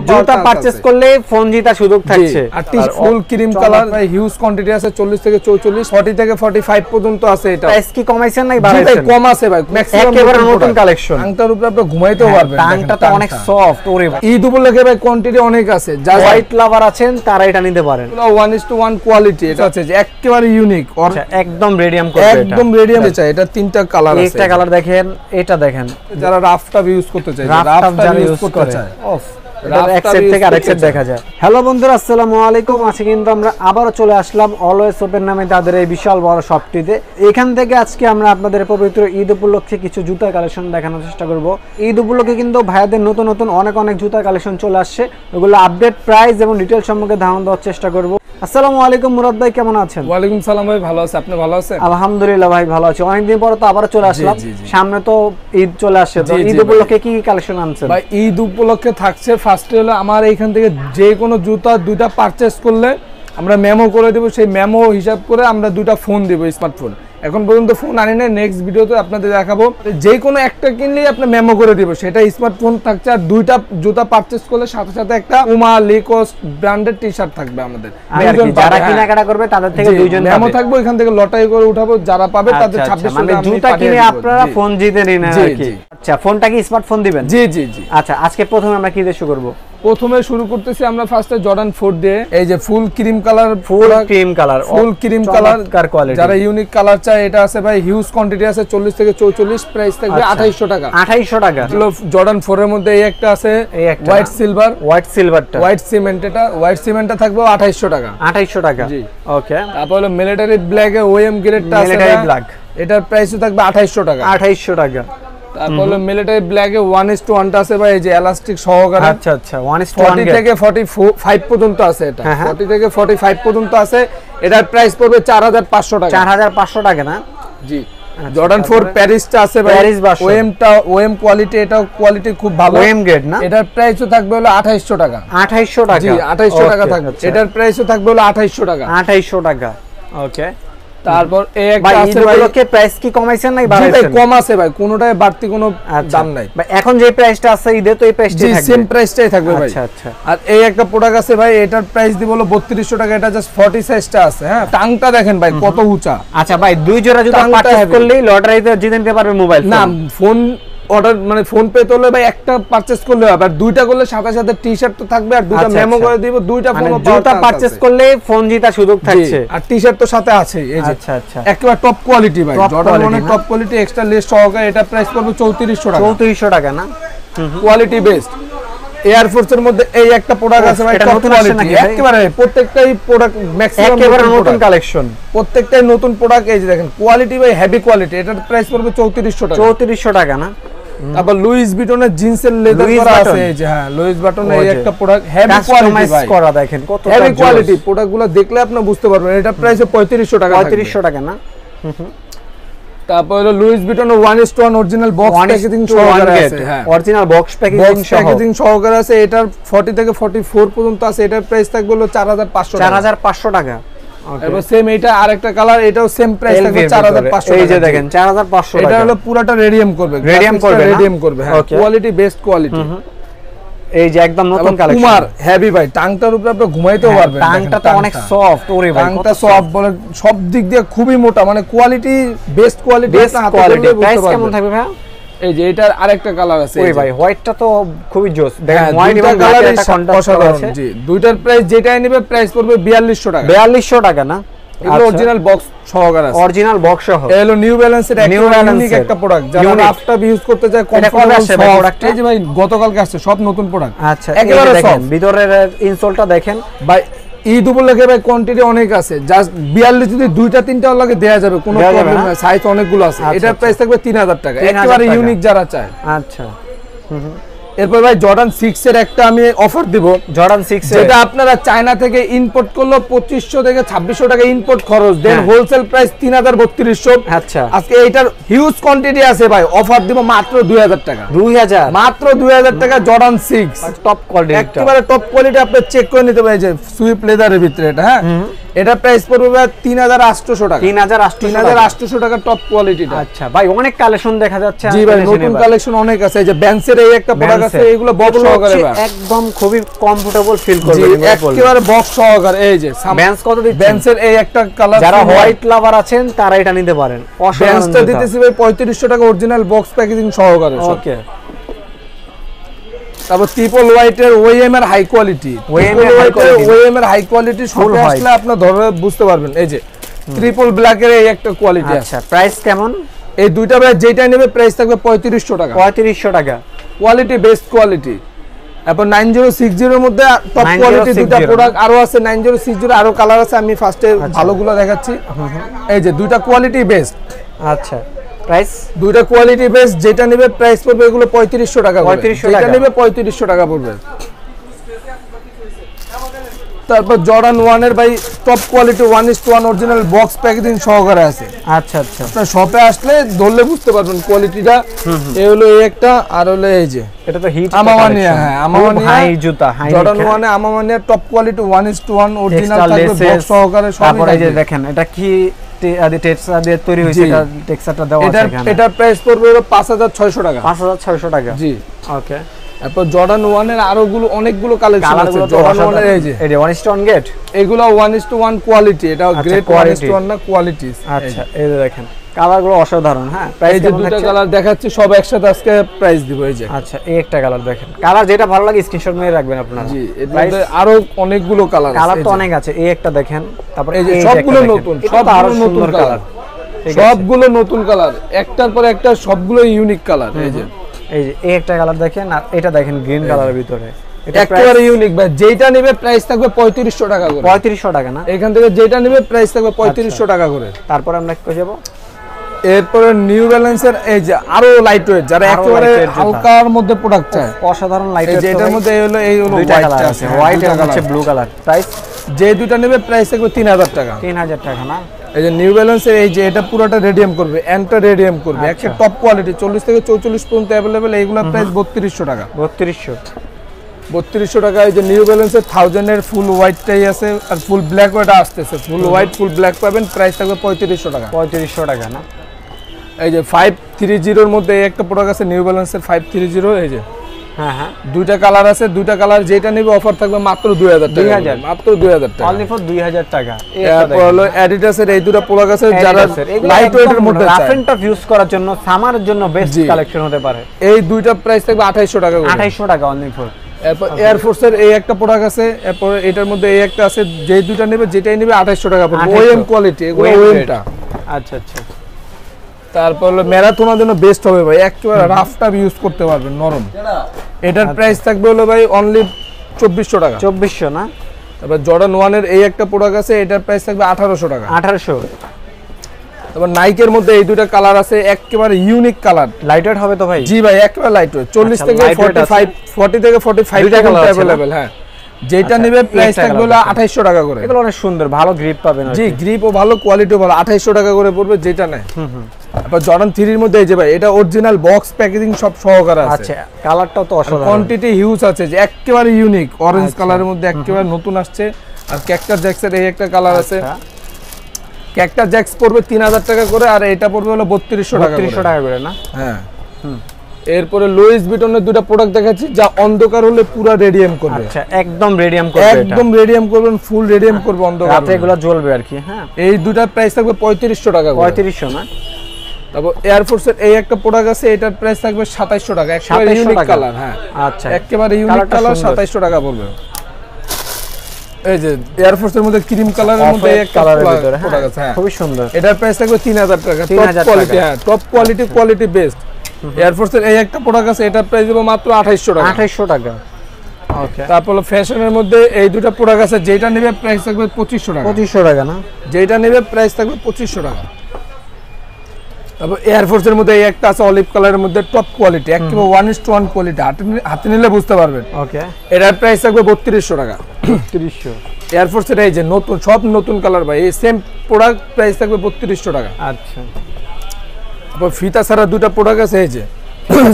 জুতা পারচেজ করলে ফোন জিতার সুযোগ থাকছে। Artist full cream colour, huge quantity আছে, 40 থেকে 44, 40 থেকে 45 পর্যন্ত আছে। এটা প্রাইস কি কমাইছেন নাকি বাড়াইছেন? কম আছে ভাই, ম্যাক্সিমাম একেবারে নতুন কালেকশন। টাংটার উপরে আপনি ঘুমাইতেও পারবেন, টাংটা তো অনেক সফট। ওরে ভাই, ঈদ উপলক্ষে ভাই কোয়ান্টিটি অনেক আছে, জাস্ট হোয়াইট লাভার আছেন তারা এটা নিতে পারেন। 1:1 কোয়ালিটি এটা আছে, যে একেবারে ইউনিক, একদম রেডিয়াম করবে, একদম রেডিয়াম চাই। এটা তিনটা কালার আছে, একটা কালার দেখেন, এটা দেখেন। যারা রাফটা ইউজ করতে চায়, রাফটা ইউজ করতে চায়, অফ এক সেট থেকে আরেক সেট দেখা যায়। হ্যালো বন্ধুরা, আসসালামু আলাইকুম। আজকে কিন্তু আমরা আবারও চলে আসলাম অলওয়েজ ওপেন নামে তাদের এই বিশাল বড় শপটিতে। এখান থেকে আজকে আমরা আপনাদের পবিত্র ঈদ উপলক্ষে কিছু জুতার কালেকশন দেখানোর চেষ্টা করব। ঈদ উপলক্ষে কিন্তু ভাইয়াদের নতুন নতুন অনেক জুতার কালেকশন চলে আসছে, ওগুলো আপডেট প্রাইস এবং ডিটেইলস সম্পর্কে ধারণা দেওয়ার চেষ্টা করব। আসসালামু আলাইকুম মুরাদ ভাই, কেমন আছেন? ওয়ালাইকুম সালাম ভাই, ভালো আছি, আপনি ভালো আছেন? আলহামদুলিল্লাহ ভাই, ভালো আছি। অনেকদিন পর তো আবারও চলে আসলাম, সামনে তো ঈদ চলে আসছে, তো ঈদ উপলক্ষে কি কালেকশন আনছেন ভাই? ঈদ উপলক্ষে থাকছে ফার্স্টে হলো আমার এইখান থেকে যে কোনো জুতা দুইটা পারচেজ করলে আমরা মেমো করে দেব, সেই মেমো হিসাব করে আমরা দুইটা ফোন দেব, স্মার্টফোন। এখন পর্যন্ত ফোন আনি না, নেক্সট ভিডিওতে আপনাদের দেখাবো। যে কোনো একটা কিনলেই আপনি মেমো করে দিব, সেটা স্মার্টফোন থাকছে। আর দুইটা জুতা পারচেজ করলে সাথে সাথে একটা পুমা লিকোস ব্র্যান্ডের টি-শার্ট থাকবে আমাদের। যারা কেনাকাটা করবে তাদের থেকে দুইজন মেমো থাকবে, এখান থেকে লটাই করে উঠাবো, যারা পাবে তাদের 26 মানে জুতা কিনে আপনারা ফোন জিতে নিন আর কি। আচ্ছা, ফোনটা কি স্মার্টফোন দিবেন? জি। আচ্ছা, আজকে প্রথমে আমরা কি দিয়ে শুরু করব? প্রথমে শুরু করতেছি আমরা ফার্স্টে জর্ডান 4 দিয়ে। এই যে full cream colour, full cream colour যারা ইউনিক কালার চায়, এটা আছে ভাই, হিউজ কোয়ান্টিটি আছে, 40 থেকে 44, প্রাইস থাকবে 2800 টাকা। 2800 টাকা। জর্ডান 4 এর মধ্যে এই একটা আছে, হোয়াইট সিলভারটা, হোয়াইট সিমেন্ট। এটা হোয়াইট সিমেন্টটা থাকবে 2800 টাকা। 2800 টাকা, জি। ওকে। তারপর হলো মিলিটারি ব্ল্যাক এ ওএম গ্রেডটা আছে, মিলিটারি ব্ল্যাক, এটার প্রাইসও থাকবে 2800 টাকা। 2800 টাকা। তারপর হলো মিলিটারি ব্ল্যাক এ 1:1 টা আছে ভাই, এই যে এলাস্টিক সহকারে। আচ্ছা 1:1 40 থেকে 45 পর্যন্ত আছে। এটা 40 থেকে 45 পর্যন্ত আছে। এটার প্রাইস পড়বে 4500 টাকা। 4500 টাকা না? জি। জর্ডান 4 প্যারিসটা আছে ভাই, ওএম কোয়ালিটি, এটা কোয়ালিটি খুব ভালো, ওএম গ্রেড না? এটার প্রাইসও থাকবে হলো 2800 টাকা। 2800 টাকা, জি 2800 টাকা থাকবে। এটার প্রাইসও থাকবে হলো 2800 টাকা। 2800 টাকা, ওকে। তারপর এই একটা আছে ভাই, এগুলোকে প্রাইস কি কমাইছেন নাকি বাড়াইছেন? জি, কম আছে ভাই, কোনোটায় বাড়তি কোনো দাম নাই ভাই। এখন যে প্রাইসটা আছে ঈদে, তো এই প্রাইসটাই থাকবে, সেম প্রাইসটাই থাকবে ভাই। আচ্ছা। আর এই একটা প্রোডাক্ট আছে ভাই, এটার প্রাইস দিব হলো 3200 টাকা। এটা জাস্ট 40 সাইজটা আছে। হ্যাঁ, টাংটা দেখেন ভাই কত উঁচা। আচ্ছা ভাই, দুই জোড়া জুতা পারচেজ করলেই লটারিতে জিতে নিতে পারবে মোবাইল না, ফোন অর্ডার মানে ফোন পে তো হলে ভাই একটা পারচেজ করলে হবে, আর দুইটা করলে সাথে সাথে টি-শার্ট তো থাকবে, আর দুটো মেমো করে দিব। দুইটা ফোন জুতা পারচেজ করলে ফোন জিতার সুযোগ থাকছে, আর টি-শার্ট তো সাথে আছে। এই যে আচ্ছা, একেবারে টপ কোয়ালিটি ভাই, জর্ডান অনেক টপ কোয়ালিটি, এক্সট্রা লেস সহকারে। এটা প্রাইস পড়বে 3400 টাকা। 3400 টাকা না? Quality best. এয়ার ফোর্সের মধ্যে এই একটা প্রোডাক্ট আছে ভাই, টপ কোয়ালিটি, একেবারে প্রত্যেকটাই প্রোডাক্ট ম্যাক্সিমাম একেবারে নতুন কালেকশন, প্রত্যেকটাই নতুন প্রোডাক্ট। এই যে দেখেন কোয়ালিটি ভাই, হেভি কোয়ালিটি। এটার প্রাইস পড়বে 3400 টাকা। 3400 টাকা না? তারপর লুইস ভিটনের জিন্সের লেদার করা আছে। এই যে হ্যাঁ, লুইস ভিটনের এই একটা প্রোডাক্ট, হেভি কোয়ালিটি ভাই, করা দেখেন কত হেভি কোয়ালিটি। প্রোডাক্টগুলো দেখলে আপনি বুঝতে পারবেন। এটা প্রাইস 3500 টাকা। 3500 টাকা না? তারপর হলো লুইস ভিটনের 1:1 অরিজিনাল বক্স প্যাকেজিং সহকারে আছে। হ্যাঁ, অরিজিনাল বক্স প্যাকেজিং সহকারে আছে। এটার 40 থেকে 44 পর্যন্ত আছে। এটার প্রাইস থাকবে হলো 4500 টাকা। 4500 টাকা। এবার সেম এটা আরেকটা কালার, এটাও সেম প্রাইস থাকবে 4500 টাকা। এই যে দেখেন 4500 টাকা। এটা হলো পুরোটা রেডিয়াম করবে, হ্যাঁ, কোয়ালিটি বেস্ট কোয়ালিটি। এই যে একদম নতুন কালেকশন, কুমার হেভি ভাই, টাংটার উপরে আপনি ঘুমাইতেও পারবেন। টাংটা তো অনেক সফট। ওরে ভাই, টাংটা সফট বলে সব দিক দিয়ে খুবই মোটা, মানে কোয়ালিটি বেস্ট কোয়ালিটি। প্রাইস কেমন থাকবে ভাই? এই যে এটার আরেকটা কালার আছে। ওই ভাই, হোয়াইটটা তো খুবই জোস। দেখেন হোয়াইট এবং ব্ল্যাক একটা কন্ট্রাস্ট আছে। জি, দুইটার প্রাইস যেটাই নেবে প্রাইস পড়বে 4200 টাকা। 4200 টাকা না? এগুলো অরিজিনাল বক্স সহকারে আছে, অরিজিনাল বক্স সহ। এলো নিউ ব্যালেন্সের একটা ইউনিক একটা প্রোডাক্ট, যারা রাফটা ইউজ করতে চায় কমফোর্টেবল প্রোডাক্ট। এই যে ভাই গতকালকে আসছে, সব নতুন প্রোডাক্ট। আচ্ছা, একেবারে দেখেন ভিতরের ইনসোলটা দেখেন ভাই। ঈদ উপলক্ষে ভাই কোয়ান্টিটি অনেক আছে, জাস্ট 42 যদি দুইটা তিনটা লাগে দেয়া যাবে, কোনো প্রবলেম নাই। সাইজ অনেকগুলো আছে। এটার প্রাইস থাকবে 3000 টাকা, একেবারে ইউনিক যারা চায়। আচ্ছা, এরপর ভাই জর্ডান 6 এর একটা আমি অফার দিব। জর্ডান 6 যেটা আপনারা চায়না থেকে ইম্পোর্ট করলো 2500 থেকে 2600 টাকা ইম্পোর্ট খরচ, দেন হোলসেল প্রাইস 3300। আচ্ছা, আজকে এইটার হিউজ কোয়ান্টিটি আছে ভাই, অফার দিব মাত্র 2000 টাকা। 2000 মাত্র 2000 টাকা। জর্ডান 6 টপ কোয়ালিটি, একেবারে টপ কোয়ালিটি। আপনি চেক করে নিতে পারেন, যে সুইপ লেদারের ভিতরে এটা। হ্যাঁ, এটা প্রাইস পড়বে ভাই 3800 টাকা। 3800 টাকা টপ কোয়ালিটিটা। আচ্ছা ভাই, অনেক কালেকশন দেখা যাচ্ছে। জি ভাই, নতুন কালেকশন অনেক আছে। এই যে বেন্সের এই একটা প্রোডাক্ট আছে, এগুলো বক্স সহকারে ভাই, একদম খুবই কমফোর্টেবল ফিল করবেন। একেবারে বক্স সহকারে। এই যে বেন্স কত দিচ্ছেন? বেন্সের এই একটা কালার, যারা হোয়াইট লাভার আছেন তারা এটা নিতে পারেন। বেন্সটা দিতেছি ভাই 3500 টাকা অরিজিনাল বক্স প্যাকেজিং সহকারে। ওকে। তারপর ট্রিপল হোয়াইটের ওএম এর হাই কোয়ালিটি, ওএম এর হাই কোয়ালিটি সব আসলে আপনি ধরে বুঝতে পারবেন। এই যে ট্রিপল ব্ল্যাক এর এই একটা কোয়ালিটি। আচ্ছা, প্রাইস কেমন? এই দুইটা ভাই যেটা নেবে প্রাইস থাকবে 3500 টাকা। 3500 টাকা, কোয়ালিটি বেস্ট কোয়ালিটি। এখন 9060 এর মধ্যে টপ কোয়ালিটি দুটো প্রোডাক্ট আরো আছে। 9060 আরো কালার আছে, আমি ফার্স্টে ভালোগুলো দেখাচ্ছি। এই যে দুইটা কোয়ালিটি বেস্ট। আচ্ছা, প্রাইস? দুইটা কোয়ালিটি বেস্ট, যেটা নেবে প্রাইস পড়বে এগুলো 3500 টাকা করে। যেটা নেবে 3500 টাকা পড়বে। তারপর জর্ডান 1 এর ভাই top quality 1:1 original box packaging সহকারে আছে। আচ্ছা আচ্ছা, আপনার শপে আসলে ধরলে বুঝতে পারবেন কোয়ালিটিটা। এই হলো এই একটা, আর হলো এই যে এটা তো হিট আমামানিয়া। হ্যাঁ, আমামানিয়া হাই জুতা, হাই জর্ডান 1 এ আমামানিয়া টপ কোয়ালিটি 1:1 অরিজিনাল থাকবে বক্স সহকারে। তারপর এই যে দেখেন, এটা কি টেক্সচার দিয়ে তৈরি হয়েছে? এটা টেক্সচারটা দেওয়া আছে এখানে। এটা প্রাইস পড়বে 5600 টাকা। 5600 টাকা। জি, ওকে। তারপর জর্ডান 1 এর অনেকগুলো কালেকশন আছে। জর্ডান 1 এর এই যে এই 1:1 গেট, এগুলো 1:1 কোয়ালিটি। এটা গ্রেড 1:1 না কোয়ালিটি। আচ্ছা, এই যে দেখেন কালারগুলো অসাধারণ। হ্যাঁ, প্রাইস এই যে দুটো কালার দেখাচ্ছি, সব একসাথে আজকে প্রাইস দিব। এই যে আচ্ছা, এই একটা কালার দেখেন, কালার যেটা ভালো লাগে স্ক্রিনশট নিয়ে রাখবেন আপনারা। জি, এর মধ্যে আরো অনেকগুলো কালার আছে। কালার তো অনেক আছে। এই একটা দেখেন, তারপর এই যে সবগুলো নতুন, সবগুলো নতুন কালার, সবগুলো নতুন কালার, একটার পর একটা সবগুলো ইউনিক কালার। এই যে এই একটা কালার দেখেন, আর এটা দেখেন গ্রিন কালারের ভিতরে, এটা একেবারে ইউনিক ভাই। যেটা নেবে প্রাইস থাকবে 3500 টাকা করে। 3500 টাকা না? এখান থেকে যেটা নেবে প্রাইস থাকবে 3500 টাকা করে। তারপর আমরা কি যাব? এরপরে নিউ ব্যালেন্সের এই যে আরো লাইট ওয়েট, যারা একেবারে হালকার মধ্যে প্রোডাক্ট চায়, অসাধারণ লাইট ওয়েট। এটার মধ্যে এই হলো দুইটা কালার আছে, হোয়াইট আর হচ্ছে ব্লু কালার। প্রাইস যে দুটো নেবে প্রাইস থাকবে 3000 টাকা। 3000 টাকা না? এই যে নিউ ব্যালেন্সের এই যে এটা পুরোটা রেডিয়াম করবে, এন্ডটা রেডিয়াম করবে, একটা টপ কোয়ালিটি 40 থেকে 44 পর্যন্ত अवेलेबल। এইগুলা প্রাইস 3200 টাকা। 3200 টাকা। এই যে নিউ ব্যালেন্সের 1000 এর ফুল হোয়াইটটাই আছে, আর ফুল ব্ল্যাক ওটা আসতেছে। ফুল হোয়াইট ফুল ব্ল্যাক পাবেন, প্রাইস থাকবে 3500 টাকা। 3500 টাকা না? এই যে 530 এর মধ্যে এই একটা প্রোডাক্ট আছে নিউ ব্যালেন্সের 530। এই যে হ্যাঁ হ্যাঁ, দুইটা কালার আছে। দুইটা কালার যেটা নেবে অফার থাকবে মাত্র 2000 টাকা। 2000 মাত্র 2000 টাকা, অনলি ফর 2000 টাকা। এরপর হলো অ্যাডিডাসের এই দুটো প্রোডাক্ট আছে, যারা লাইট ওয়েটের মধ্যে চায়, রাফ এন্ড টাফ ইউজ করার জন্য, সামারের জন্য বেস্ট কালেকশন হতে পারে। এই দুইটা প্রাইস থাকবে 2800 টাকা করে। 2800 টাকা অনলি ফর। এরপর এয়ারফোর্সের এই একটা প্রোডাক্ট আছে, এরপর এটার মধ্যে এই একটা আছে। যে দুইটা নেবে যেটাই নেবে 2800 টাকা পড়বে। ওএম কোয়ালিটি, এগুলো ওএমটা। আচ্ছা আচ্ছা। তারপর হলো ম্যারাথনের জন্য বেস্ট হবে ভাই, একেবারে রাফ টাফ ইউজ করতে পারবেন, নরম। এটার প্রাইস থাকবে হলো ভাই অনলি 2400 টাকা। 2400 না? তারপর জর্ডান 1 এর এই একটা প্রোডাক্ট আছে, এটার প্রাইস থাকবে 1800 টাকা। 1800। তারপর নাইকের মধ্যে এই দুইটা কালার আছে, একেবারে ইউনিক কালার। লাইট ওয়েট হবে তো ভাই? জি ভাই, একেবারে লাইট ওয়েট। 40 থেকে 40 থেকে 45 টাকা अवेलेबल। হ্যাঁ, যেটা নেবে প্রাইস থাকবে হলো 2800 টাকা করে। এগুলো অনেক সুন্দর, ভালো গ্রিপ পাবেন। জি, গ্রিপও ভালো, কোয়ালিটিও ভালো। 2800 টাকা করে পড়বে যেটা নেয়। তারপর জর্ডান 3 এর মধ্যে এই যে ভাই, এটা অরিজিনাল বক্স প্যাকেজিং সব সহকারে আছে। আচ্ছা, কালারটাও তো অসাধারণ, কোয়ান্টিটি হিউজ আছে, যে একেবারে ইউনিক অরেঞ্জ কালারের মধ্যে একেবারে নতুন আসছে। আর ক্যাক্টাস জ্যাক্সের এই একটা কালার আছে। ক্যাক্টাস জ্যাক্স পড়বে 3000 টাকা করে, আর এটা পড়বে হলো 3200 টাকা। 3200 টাকা করে না? হ্যাঁ। এরপরে লুইস ভিটনের দুটো প্রোডাক্ট দেখাচ্ছি, যা অন্ধকার হলে পুরো রেডিয়াম করবে। আচ্ছা, একদম রেডিয়াম করবে, একদম রেডিয়াম করবেন, ফুল রেডিয়াম করবে অন্ধকার রাতে এগুলো জ্বলবে আর কি। হ্যাঁ, এই দুটার প্রাইস থাকবে 3500 টাকা করে। 3500 না? তারপর এয়ারফোর্সের এই একটা প্রোডাক্ট আছে, এটার প্রাইস থাকবে 2700 টাকা। একেবারে ইউনিক কালার। হ্যাঁ, আচ্ছা, একেবারে ইউনিক কালার, 2700 টাকা পড়বে। এই যে এয়ারফোর্সের মধ্যে ক্রিম কালারের মধ্যে এক কালারের ভিতরে প্রোডাক্ট আছে। হ্যাঁ, খুবই সুন্দর। এটার প্রাইস থাকবে 3000 টাকা। Top quality. হ্যাঁ, টপ কোয়ালিটি, কোয়ালিটি বেস্ট। এয়ারফোর্সের এই একটা প্রোডাক্ট আছে, এটার প্রাইস দেব মাত্র 2800 টাকা। 2800 টাকা। ওকে। তারপর ফ্যাশনের মধ্যে এই দুটো প্রোডাক্ট আছে, যেটা নেবে প্রাইস থাকবে 2500 টাকা। 2500 টাকা না? যেটা নেবে প্রাইস থাকবে 2500 টাকা। তারপর এয়ারফোর্সের মধ্যে এই একটা আছে অলিভ কালারের মধ্যে, টপ কোয়ালিটি, একেবারে 1:1 কোয়ালিটি। হাতে নিলে বুঝতে পারবেন। ওকে। এটার প্রাইস থাকবে 3200 টাকা। 3200। এয়ারফোর্সের এই যে নতুন, সব নতুন কালার ভাই, এই সেম প্রোডাক্ট প্রাইস থাকবে 3200 টাকা। আচ্ছা। তারপর ফিতা ছাড়া দুটো প্রোডাক্ট আছে, এই যে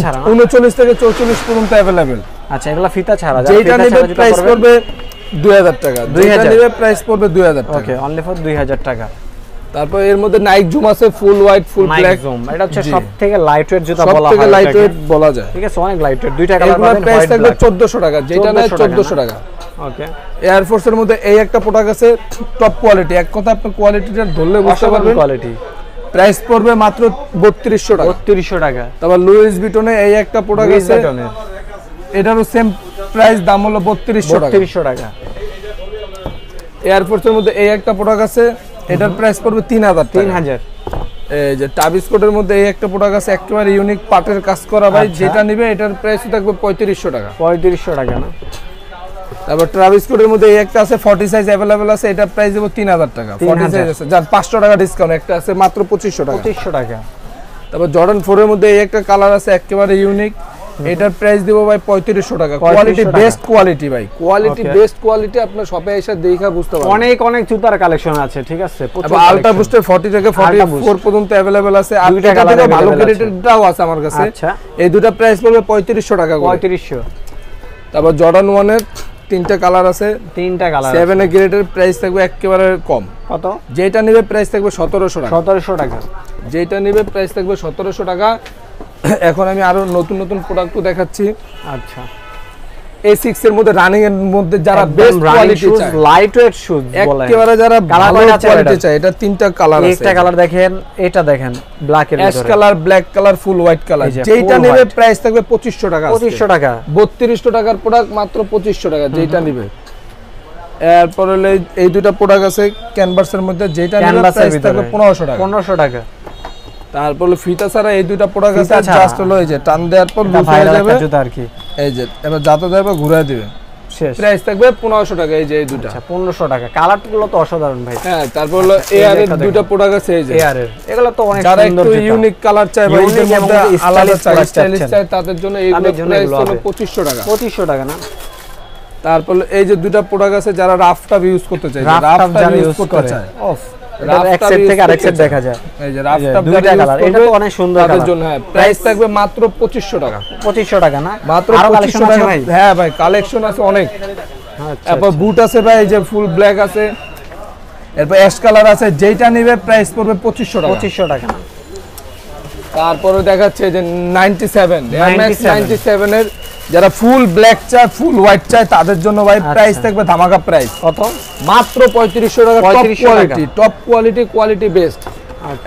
ছাড়া 39 থেকে 44 পর্যন্ত अवेलेबल। আচ্ছা, এগুলা ফিতা ছাড়া, যেটা নেবে প্রাইস পড়বে 2000 টাকা। 2000 নিবে প্রাইস পড়বে 2000 টাকা। ওকে, অনলি ফর 2000 টাকা। তারপর এর মধ্যে নাইক জুম আছে, ফুল হোয়াইট ফুল ব্ল্যাক জুম, এটা হচ্ছে সবথেকে লাইট ওয়েট জুতা বলা হয়, সবথেকে লাইট ওয়েট বলা যায়। ঠিক আছে, অনেক লাইট ওয়েট, দুইটা কালার পাবেন, প্রাইস থাকবে 1400 টাকা, যেটা নেয় 1400 টাকা। ওকে, এয়ার ফোর্সের মধ্যে এই একটা প্রোডাক্ট আছে টপ কোয়ালিটি, এক কথা আপনি কোয়ালিটিটা ধরলে বুঝতে পারবেন। কোয়ালিটি প্রাইস পড়বে মাত্র 3200 টাকা। 3200 টাকা। তারপর লুইস ভিটনে এই একটা প্রোডাক্ট আছে, এটারও সেম প্রাইস, দাম হলো 3200 টাকা। 3200 টাকা। এয়ার ফোর্সের মধ্যে এই একটা প্রোডাক্ট আছে, এটার প্রাইস পড়বে 3000 টাকা। 3000। এই যে টাবিস কোটের মধ্যে এই একটা প্রোডাক্ট আছে, একেবারে ইউনিক পাটের কাজ করা ভাই, যেটা নিবে এটার প্রাইস থাকবে 3500 টাকা। 3500 টাকা না। তারপর ট্রাভিস কোটের মধ্যে এই একটা আছে 40 সাইজ अवेलेबल আছে, এটা প্রাইস দেব 3000 টাকা। 40 সাইজ আছে, যার 500 টাকা ডিসকাউন্ট, একটা আছে মাত্র 2500 টাকা। 2500 টাকা। তারপর জর্ডান 4 এর মধ্যে এই একটা কালার আছে, একেবারে ইউনিক, এটার প্রাইস দেব ভাই 3500 টাকা। কোয়ালিটি বেস্ট কোয়ালিটি ভাই, কোয়ালিটি বেস্ট কোয়ালিটি, আপনারা শপে এসে দেখা বুঝতে পারবেন। অনেক অনেক জুতার কালেকশন আছে, ঠিক আছে। আলট্রা বুস্টার 40 থেকে 44 পর্যন্ত अवेलेबल আছে, আর দুইটা এটা কালার থেকে ভালো কোয়ালিটিটাও আছে আমার কাছে। আচ্ছা, এই দুটো প্রাইস পড়বে 3500 টাকা করে। 3500। তারপর জর্ডান 1 এর তিনটা কালার আছে, তিনটা কালার। 7 এর গ্রেডের প্রাইস থাকবে একেবারে কম। কত? যেটা নিবে প্রাইস থাকবে 1700 টাকা। 1700 টাকা। যেটা নিবে প্রাইস থাকবে 1700 টাকা। এখন আমি আরো নতুন নতুন প্রোডাক্টও দেখাচ্ছি। আচ্ছা, A6 এর মধ্যে রানিং এর মধ্যে যারা বেস্ট কোয়ালিটি চায়, লাইট ওয়েট শুজ বলে, একেবারে যারা ভালো কোয়ালিটি চায়, এটা তিনটা কালার আছে। একটা কালার দেখেন, এটা দেখেন ব্ল্যাক এর অ্যাশ ভিতরে, কালার, ব্ল্যাক কালার, ফুল হোয়াইট কালার। যেটা নিবে প্রাইস থাকবে 2500 টাকা। 2500 টাকা। 3200 টাকার প্রোডাক্ট মাত্র 2500 টাকা, যেটা নিবে। এরপর হলো এই দুটো প্রোডাক্ট আছে ক্যানভাসের মধ্যে, যেটা নিবে প্রাইস থাকবে 1500 টাকা। 1500 টাকা। তারপর হলো ফিতা ছাড়া এই দুটো প্রোডাক্ট আছে, জাস্ট হলো এই যে টান দেওয়ার পর লুজ হয়ে যাবে জুতা আর কি, এই যে এবার যাতে যাবে ঘুরিয়ে দিবে, শেষ। প্রাইস থাকবে 1500 টাকা। এই যে এই দুটো। আচ্ছা, 1500 টাকা। কালারগুলো তো অসাধারণ ভাই। হ্যাঁ, তারপর হলো এয়ার এর দুটো প্রোডাক্ট আছে, এই যে এয়ার এর, এগুলো তো অনেক যারা সুন্দর একটু জুতা, ইউনিক কালার চায় বা এর মধ্যে আলাদা চাই, স্টাইলিশ চাচ্ছেন, চাই, তাদের জন্য এইগুলো প্রাইস হলো 2500 টাকা। 2500 টাকা না। তারপর এই যে দুটো প্রোডাক্ট আছে, যারা রাফ টাফ ইউজ করতে চায়, রাফ টাফ ইউজ করতে চায়, অফ, এটা এক সেট থেকে আরেক সেট দেখা যায়। এই যে রাফ টাফ দুইটা কালার, এটা তো অনেক সুন্দর কালার। তাদের জন্য হ্যাঁ, প্রাইস থাকবে মাত্র 2500 টাকা। 2500 টাকা না, মাত্র আরো 2500 কালেকশন আছে টাকা ভাই। হ্যাঁ ভাই, কালেকশন আছে অনেক। আচ্ছা, তারপর বুট আছে ভাই, এই যে ফুল ব্ল্যাক আছে, এরপর অ্যাশ কালার আছে, যেটা নিবে প্রাইস পড়বে 2500 টাকা। 2500 টাকা। তারপরে দেখাচ্ছে যে 97 Air Max 97 এর যারা ফুল ব্ল্যাক চায়, ফুল হোয়াইট চায়, তাদের জন্য ভাই প্রাইস থাকবে ধামাকা প্রাইস। কত? মাত্র 3500 টাকা। Top quality, quality best.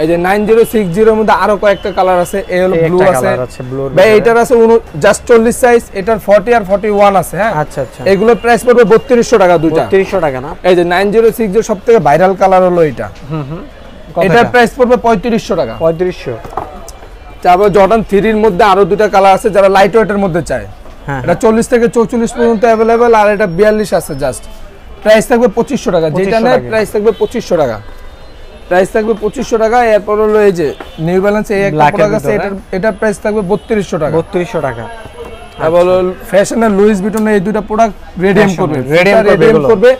এই যে 9060 এর মধ্যে আরো কয়েকটা কালার আছে, এই হলো ব্লু আছে ভাই, এটার আছে জাস্ট 40 সাইজ, এটার 40 আর 41 আছে। হ্যাঁ, আচ্ছা আচ্ছা, এগুলোর প্রাইস পড়বে 3200 টাকা দুইটা। 3200 টাকা না। এই যে 9060 এর সবথেকে ভাইরাল কালার হলো এটা, এটার প্রাইস পড়বে 3500 টাকা। 3500। তারপর জর্ডান 3 এর মধ্যে আরো দুটো কালার আছে, যারা লাইট ওয়েটের মধ্যে চায়, এটা 40 থেকে 44 পর্যন্ত अवेलेबल, আর এটা 42 আছে জাস্ট। প্রাইস থাকবে 2500 টাকা, যেটা নেয় প্রাইস থাকবে 2500 টাকা। প্রাইস থাকবে 2500 টাকা। এরপর হলো এই যে নিউ ব্যালেন্স এই একটা প্রোডাক্ট আছে, এটার প্রাইস থাকবে 3200 টাকা। 3200 টাকা। তারপর ফ্যাশনের লুইস ভিটনের এই দুটো প্রোডাক্ট রেডিয়াম করবে,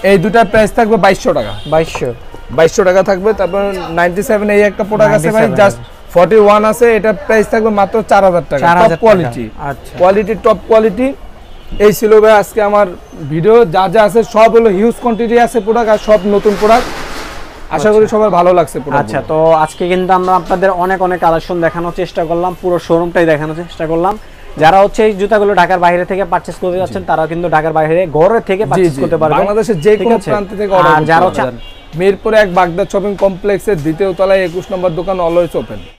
এই দুটার প্রাইস থাকবে 2200 টাকা। 2200 টাকা থাকবে। তারপর 97 এই একটা প্রোডাক্ট আছে ভাই, জাস্ট 41 আছে, এটার প্রাইস থাকবে মাত্র 4000 টাকা। টপ কোয়ালিটি, আচ্ছা, কোয়ালিটি টপ কোয়ালিটি। এই ছিল ভাই আজকে আমার ভিডিও, যা যা আছে সব হলো হিউজ কোয়ান্টিটি আছে প্রোডাক্ট, আর সব নতুন প্রোডাক্ট। আশা করি সবার ভালো লাগছে প্রোডাক্ট। আচ্ছা, তো আজকে কিন্তু আমরা আপনাদের অনেক অনেক কালেকশন দেখানোর চেষ্টা করলাম, পুরো শোরুমটাই দেখানোর চেষ্টা করলাম। যারা হচ্ছে এই জুতাগুলো ঢাকার বাইরে থেকে পারচেজ করতে যাচ্ছেন, তারা কিন্তু ঢাকার বাইরে ঘরে থেকে পারচেজ করতে পারবেন, বাংলাদেশের যে কোনো প্রান্ত থেকে অর্ডার করতে পারবেন। পারবেন। মিরপুরে 1 বাগদা শপিং কমপ্লেক্সের দ্বিতীয় তলায় 21 নম্বর দোকান অলওয়েজ ওপেন।